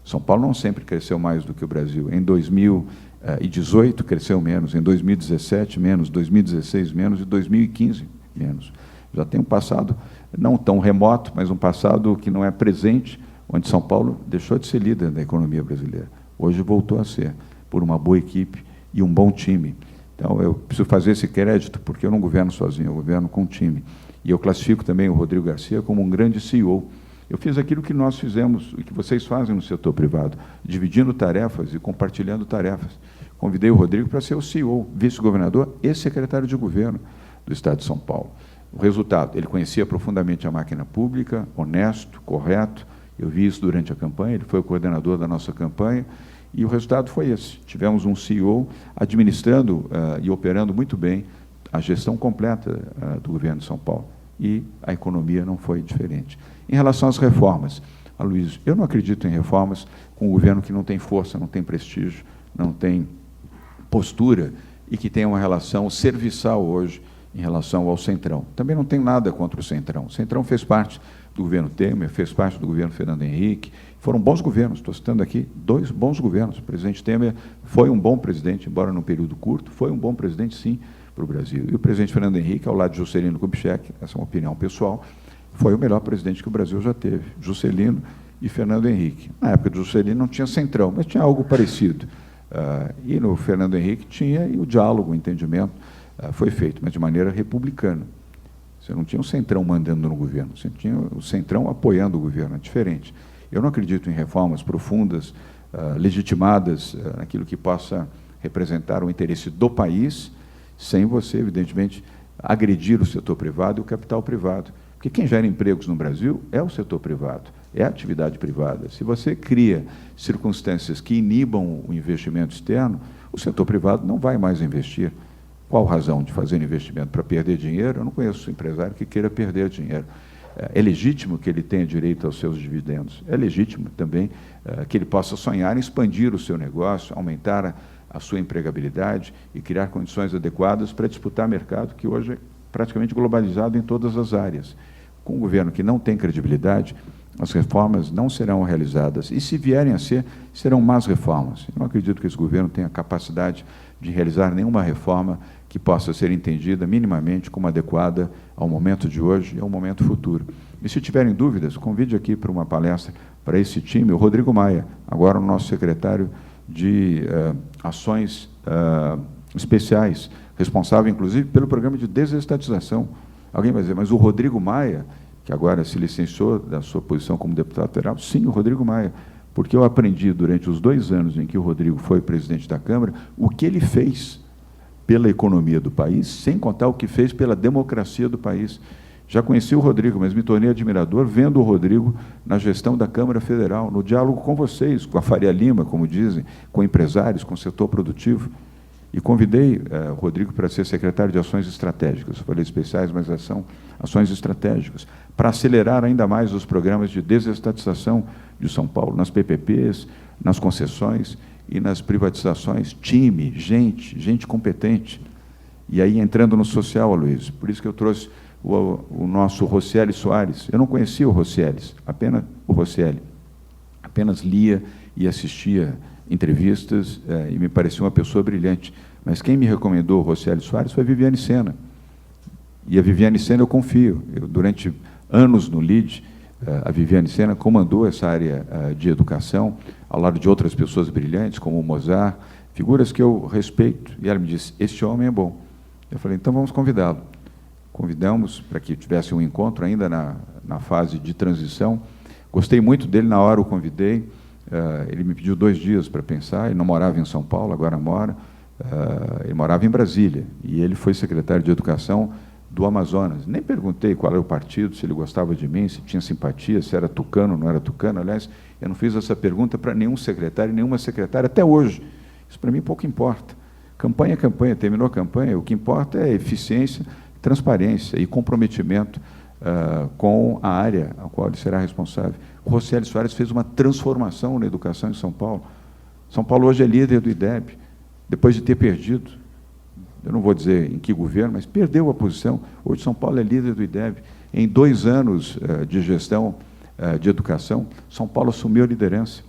São Paulo não sempre cresceu mais do que o Brasil. Em 2018 cresceu menos, em 2017 menos, 2016 menos e 2015 menos. Já tem um passado não tão remoto, mas um passado que não é presente, onde São Paulo deixou de ser líder da economia brasileira. Hoje voltou a ser, por uma boa equipe e um bom time. Então, eu preciso fazer esse crédito, porque eu não governo sozinho, eu governo com um time. E eu classifico também o Rodrigo Garcia como um grande CEO. Eu fiz aquilo que nós fizemos, e que vocês fazem no setor privado, dividindo tarefas e compartilhando tarefas. Convidei o Rodrigo para ser o CEO, vice-governador e secretário de governo do Estado de São Paulo. O resultado, ele conhecia profundamente a máquina pública, honesto, correto. Eu vi isso durante a campanha, ele foi o coordenador da nossa campanha, e o resultado foi esse. Tivemos um CEO administrando e operando muito bem a gestão completa do governo de São Paulo. E a economia não foi diferente. Em relação às reformas, Aloysio, eu não acredito em reformas com um governo que não tem força, não tem prestígio, não tem postura e que tem uma relação serviçal hoje em relação ao Centrão. Também não tenho nada contra o Centrão. O Centrão fez parte do governo Temer, fez parte do governo Fernando Henrique. Foram bons governos, estou citando aqui 2 bons governos. O presidente Temer foi um bom presidente, embora num período curto, foi um bom presidente, sim, para o Brasil. E o presidente Fernando Henrique, ao lado de Juscelino Kubitschek, essa é uma opinião pessoal, foi o melhor presidente que o Brasil já teve, Juscelino e Fernando Henrique. Na época de Juscelino não tinha Centrão, mas tinha algo parecido. E no Fernando Henrique tinha, e o diálogo, o entendimento foi feito, mas de maneira republicana. Você não tinha o Centrão mandando no governo, você tinha o Centrão apoiando o governo, é diferente. Eu não acredito em reformas profundas, legitimadas, naquilo que possa representar o interesse do país, sem você, evidentemente, agredir o setor privado e o capital privado. Porque quem gera empregos no Brasil é o setor privado, é a atividade privada. Se você cria circunstâncias que inibam o investimento externo, o setor privado não vai mais investir. Qual razão de fazer investimento? Para perder dinheiro? Eu não conheço empresário que queira perder dinheiro. É legítimo que ele tenha direito aos seus dividendos. É legítimo também que ele possa sonhar em expandir o seu negócio, aumentar a sua empregabilidade e criar condições adequadas para disputar mercado que hoje é praticamente globalizado em todas as áreas. Com um governo que não tem credibilidade, as reformas não serão realizadas. E, se vierem a ser, serão más reformas. Eu não acredito que esse governo tenha capacidade de realizar nenhuma reforma que possa ser entendida minimamente como adequada ao momento de hoje e ao momento futuro. E se tiverem dúvidas, convide aqui para uma palestra para esse time o Rodrigo Maia, agora o nosso secretário de Ações Especiais, responsável, inclusive, pelo programa de desestatização. Alguém vai dizer, mas o Rodrigo Maia, que agora se licenciou da sua posição como deputado federal, sim, o Rodrigo Maia, porque eu aprendi durante os 2 anos em que o Rodrigo foi presidente da Câmara, o que ele fez pela economia do país, sem contar o que fez pela democracia do país. Já conheci o Rodrigo, mas me tornei admirador vendo o Rodrigo na gestão da Câmara Federal, no diálogo com vocês, com a Faria Lima, como dizem, com empresários, com o setor produtivo. E convidei o Rodrigo para ser secretário de Ações Estratégicas, eu falei especiais, mas são ações estratégicas, para acelerar ainda mais os programas de desestatização de São Paulo, nas PPPs, nas concessões e nas privatizações. Time, gente competente. E aí, entrando no social, Aloysio, por isso que eu trouxe o nosso Rocieli Soares. Eu não conhecia o Rocieles, apenas o Rocieli. Apenas lia e assistia entrevistas e me parecia uma pessoa brilhante. Mas quem me recomendou o Rocieli Soares foi a Viviane Sena. E a Viviane Sena eu confio. Durante anos no LIDE, a Viviane Sena comandou essa área de educação, ao lado de outras pessoas brilhantes, como o Mozart, figuras que eu respeito. E ela me disse, este homem é bom. Eu falei, então vamos convidá-lo. Convidamos para que tivesse um encontro ainda na fase de transição. Gostei muito dele, na hora o convidei. Ele me pediu 2 dias para pensar. Ele não morava em São Paulo, agora mora. Ele morava em Brasília. E ele foi secretário de Educação do Amazonas. Nem perguntei qual era o partido, se ele gostava de mim, se tinha simpatia, se era tucano ou não era tucano. Aliás, eu não fiz essa pergunta para nenhum secretário, nenhuma secretária, até hoje. Isso para mim pouco importa. Campanha é campanha, terminou a campanha, o que importa é eficiência, transparência e comprometimento com a área a qual ele será responsável. O Rocieli Soares fez uma transformação na educação em São Paulo. São Paulo hoje é líder do IDEB, depois de ter perdido, eu não vou dizer em que governo, mas perdeu a posição. Hoje São Paulo é líder do IDEB. Em 2 anos de gestão de educação, São Paulo assumiu a liderança.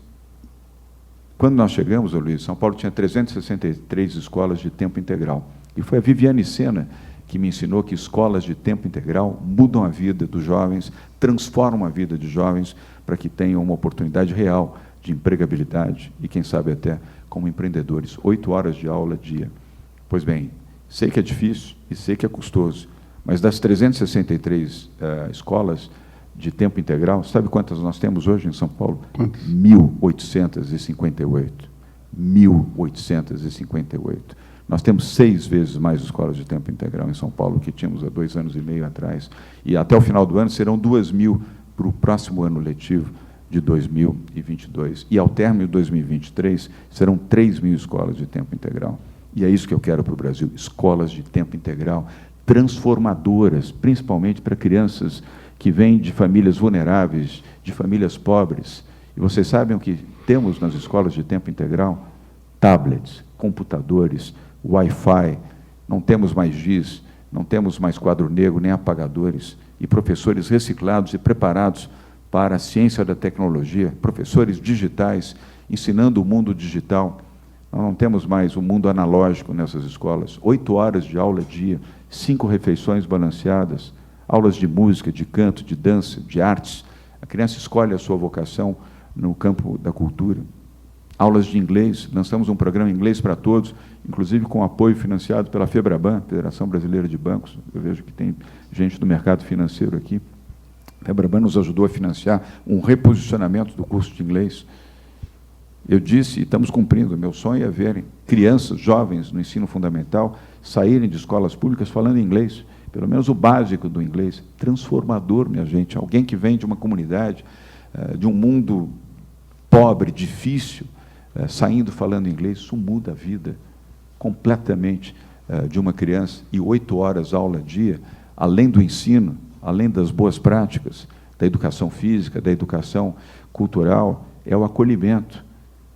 Quando nós chegamos, Luiz, São Paulo tinha 363 escolas de tempo integral. E foi a Viviane Sena que me ensinou que escolas de tempo integral mudam a vida dos jovens, transformam a vida de jovens para que tenham uma oportunidade real de empregabilidade e, quem sabe, até como empreendedores. 8 horas de aula dia. Pois bem, sei que é difícil e sei que é custoso, mas das 363 escolas de tempo integral, sabe quantas nós temos hoje em São Paulo? Quantas? 1.858. 1.858. Nós temos 6 vezes mais escolas de tempo integral em São Paulo que tínhamos há 2 anos e meio atrás. E até o final do ano serão 2.000 para o próximo ano letivo de 2022. E ao término de 2023 serão 3.000 escolas de tempo integral. E é isso que eu quero para o Brasil, escolas de tempo integral, transformadoras, principalmente para crianças que vêm de famílias vulneráveis, de famílias pobres. E vocês sabem o que temos nas escolas de tempo integral? Tablets, computadores, Wi-Fi, não temos mais giz, não temos mais quadro negro, nem apagadores, e professores reciclados e preparados para a ciência da tecnologia, professores digitais, ensinando o mundo digital. Nós não temos mais o mundo analógico nessas escolas. 8 horas de aula dia, 5 refeições balanceadas, aulas de música, de canto, de dança, de artes. A criança escolhe a sua vocação no campo da cultura. Aulas de inglês, lançamos um programa Inglês para Todos, inclusive com apoio financiado pela FEBRABAN, Federação Brasileira de Bancos. Eu vejo que tem gente do mercado financeiro aqui. A FEBRABAN nos ajudou a financiar um reposicionamento do curso de inglês. Eu disse, e estamos cumprindo, meu sonho é verem crianças, jovens no ensino fundamental, saírem de escolas públicas falando inglês, pelo menos o básico do inglês. Transformador, minha gente, alguém que vem de uma comunidade, de um mundo pobre, difícil, saindo falando inglês, isso muda a vida completamente de uma criança. E 8 horas aula dia, além do ensino, além das boas práticas, da educação física, da educação cultural, é o acolhimento.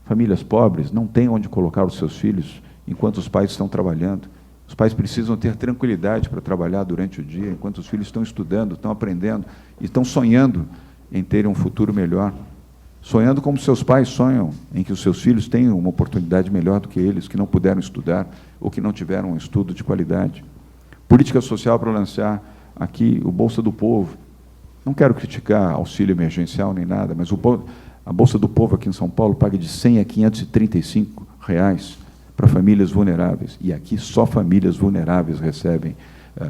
Famílias pobres não têm onde colocar os seus filhos enquanto os pais estão trabalhando. Os pais precisam ter tranquilidade para trabalhar durante o dia, enquanto os filhos estão estudando, estão aprendendo e estão sonhando em terem um futuro melhor. sonhando como seus pais sonham, em que os seus filhos tenham uma oportunidade melhor do que eles, que não puderam estudar ou que não tiveram um estudo de qualidade. Política social para lançar aqui o Bolsa do Povo. Não quero criticar auxílio emergencial nem nada, mas a Bolsa do Povo aqui em São Paulo paga de R$ 100 a R$ 535 para famílias vulneráveis. E aqui só famílias vulneráveis recebem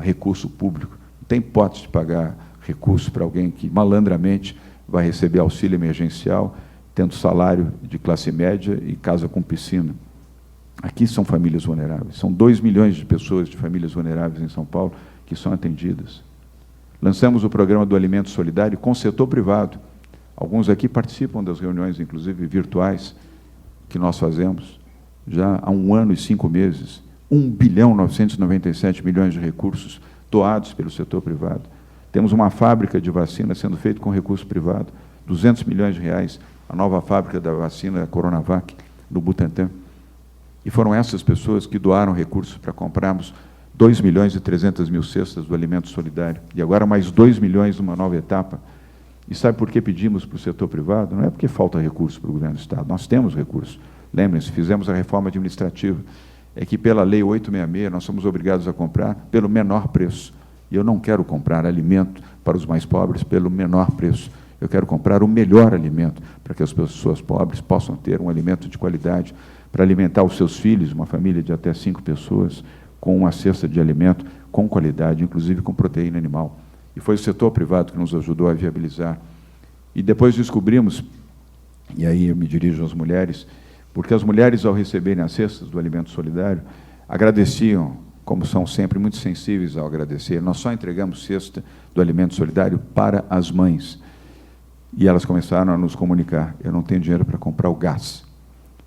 recurso público. Não tem hipótese de pagar recurso para alguém que malandramente vai receber auxílio emergencial, tendo salário de classe média e casa com piscina. Aqui são famílias vulneráveis. São 2 milhões de pessoas de famílias vulneráveis em São Paulo que são atendidas. Lançamos o programa do Alimento Solidário com o setor privado. Alguns aqui participam das reuniões, inclusive virtuais, que nós fazemos já há 1 ano e 5 meses. 1,997 bilhões de recursos doados pelo setor privado. Temos uma fábrica de vacina sendo feita com recurso privado, 200 milhões de reais, a nova fábrica da vacina Coronavac, no Butantan. E foram essas pessoas que doaram recursos para comprarmos 2 milhões e 300 mil cestas do Alimento Solidário. E agora mais 2 milhões numa nova etapa. E sabe por que pedimos para o setor privado? Não é porque falta recurso para o governo do Estado. Nós temos recursos. Lembrem-se, fizemos a reforma administrativa. É que pela Lei 866 nós somos obrigados a comprar pelo menor preço. E eu não quero comprar alimento para os mais pobres pelo menor preço. Eu quero comprar o melhor alimento para que as pessoas pobres possam ter um alimento de qualidade para alimentar os seus filhos, uma família de até 5 pessoas, com uma cesta de alimento com qualidade, inclusive com proteína animal. E foi o setor privado que nos ajudou a viabilizar. E depois descobrimos, e aí eu me dirijo às mulheres, porque as mulheres, ao receberem as cestas do Alimento Solidário, agradeciam, como são sempre muito sensíveis ao agradecer. Nós só entregamos cesta do Alimento Solidário para as mães. E elas começaram a nos comunicar: eu não tenho dinheiro para comprar o gás,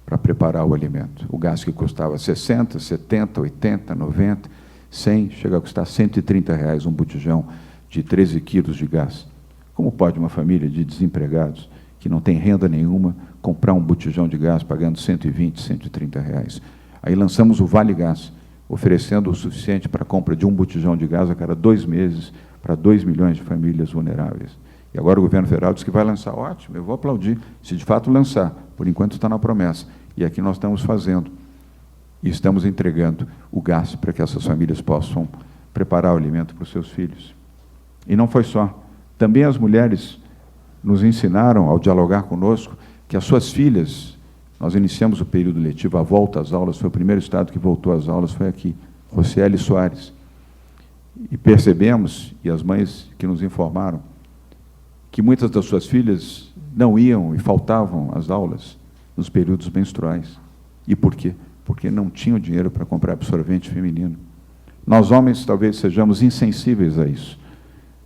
para preparar o alimento. O gás que custava 60, 70, 80, 90, 100, chega a custar R$ 130 um botijão de 13 quilos de gás. Como pode uma família de desempregados, que não tem renda nenhuma, comprar um botijão de gás pagando 120, 130 reais? Aí lançamos o Vale Gás, oferecendo o suficiente para a compra de um botijão de gás a cada 2 meses para 2 milhões de famílias vulneráveis. E agora o governo federal diz que vai lançar. Ótimo, eu vou aplaudir, se de fato lançar. Por enquanto está na promessa. E aqui nós estamos fazendo. E estamos entregando o gás para que essas famílias possam preparar o alimento para os seus filhos. E não foi só. Também as mulheres nos ensinaram, ao dialogar conosco, que as suas filhas, nós iniciamos o período letivo, a volta às aulas, foi o primeiro estado que voltou às aulas, foi aqui, Rocieli Soares. E percebemos, e as mães que nos informaram, que muitas das suas filhas não iam e faltavam às aulas nos períodos menstruais. E por quê? Porque não tinham dinheiro para comprar absorvente feminino. Nós, homens, talvez sejamos insensíveis a isso,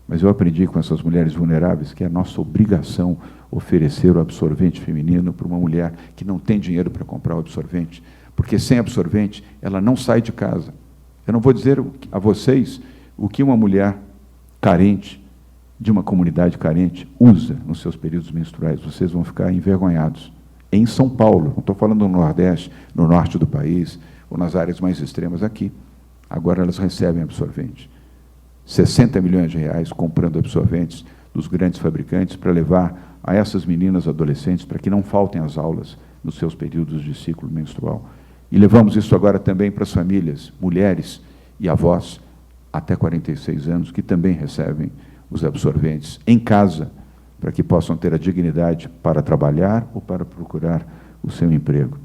mas eu aprendi com essas mulheres vulneráveis que é nossa obrigação oferecer o absorvente feminino para uma mulher que não tem dinheiro para comprar o absorvente, porque sem absorvente ela não sai de casa. Eu não vou dizer a vocês o que uma mulher carente, de uma comunidade carente, usa nos seus períodos menstruais. Vocês vão ficar envergonhados. Em São Paulo, não estou falando no Nordeste, no Norte do país, ou nas áreas mais extremas aqui. Agora elas recebem absorvente. 60 milhões de reais comprando absorventes dos grandes fabricantes para levar a essas meninas adolescentes para que não faltem às aulas nos seus períodos de ciclo menstrual. E levamos isso agora também para as famílias, mulheres e avós até 46 anos, que também recebem os absorventes em casa, para que possam ter a dignidade para trabalhar ou para procurar o seu emprego.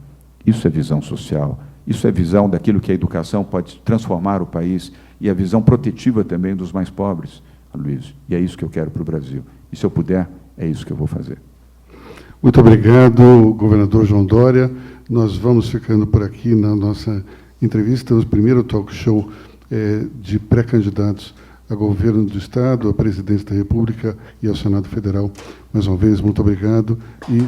Isso é visão social, isso é visão daquilo que a educação pode transformar o país, e a visão protetiva também dos mais pobres, Luiz. E é isso que eu quero para o Brasil. E se eu puder, é isso que eu vou fazer. Muito obrigado, governador João Dória. Nós vamos ficando por aqui na nossa entrevista, no primeiro talk show de pré-candidatos a governo do Estado, a presidência da República e ao Senado Federal. Mais uma vez, muito obrigado. E...